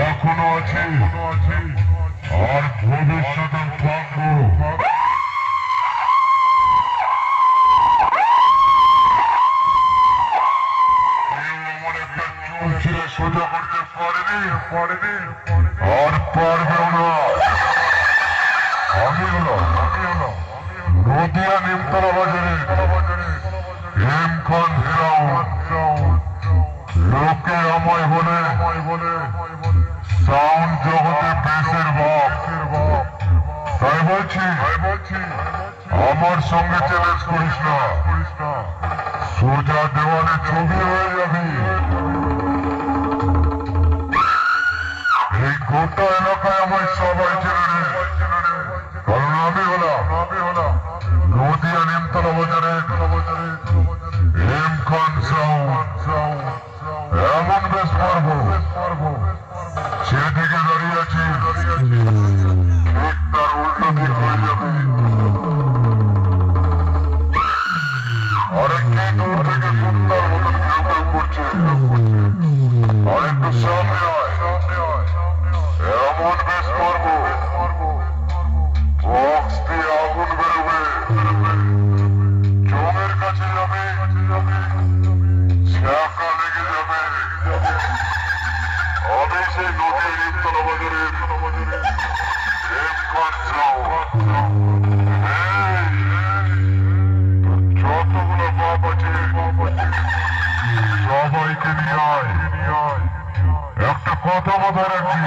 এখনো আছি, আর ভবিষ্যতে থাকবো। সোজা করতে পারেনি আর পারবেও না। আমি হলাম নদিয়া নিমতলা বাজারে এম খান ফিরাউন। লোকে আমায় বলে সাউন্ড জগতে বেসের বাপ। তাই বলছি আমার সঙ্গে চ্যালেঞ্জ করিস না, সোজা দেওয়ালে ছবি হয়ে যাবি। এই গোটা এলাকায় আমায় সবাই চেনে রে, কারণ আমি হলাম নদিয়া নিমতলা বাজারে এম খান সাউন্ড। এমন বেশ পারবো সেদিকে দাঁড়িয়ে আছি, ঠিক তার উল্টো দিক হয়ে যাবে। আরেকটি দূর থেকে কুত্তার মতন ঘুরঘুর করছে, আরেকটু সামনে হয়, এমন বেশ পারবো বক্স দিয়ে আগুন বেরোবে, চোখের কাছে যাবে, ছ্যাঁকা লেগে যাবে। আমি সেই নদীর নিমতলা বাজারের এম খান সাউন্ড। যতগুলো বাপ আছে সবাইকে নিয়ে আয়। একটা কথা মাথায় রাখবি,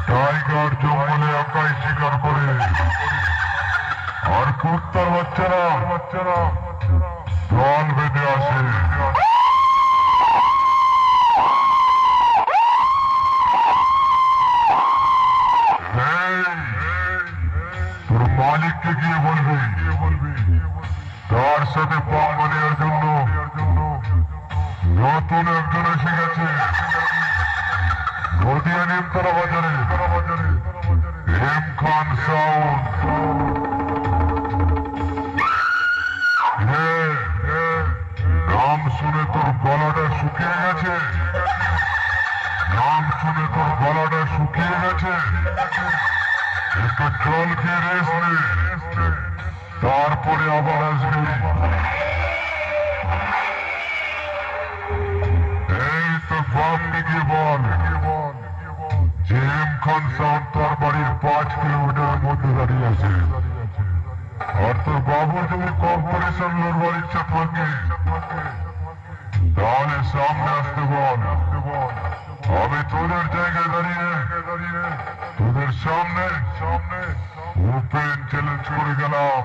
টাইগার জঙ্গলে একাই শিকার করে, আর কুত্তার বাচ্চারা দল বেঁধে আসে। তোর মালিককে গিয়ে বলবি তার সাথে পাঙ্গা নেওয়ার জন্য নতুন একজন এসে গেছে নদিয়া নিমতলা বাজারে এম খান সাউন্ড। নাম শুনে তোর গলাটা শুকিয়ে গেছে, একটু জল খেয়ে রেস্ট নে, তারপরে আবার আসবি। এই তো বাপকে গিয়ে বল যে এম খান সাউন্ড তোর বাড়ির 5 কিলোমিটারের মধ্যে দাঁড়িয়ে আছে, আর তোর বাবুর যদি কর্পোরেশন লড়বার ইচ্ছা থাকে তাহলে সামনে আসতে বল। আমি তোদের জায়গায় দাঁড়িয়ে তোদের সামনে ওপেন চ্যালেঞ্জ করে গেলাম।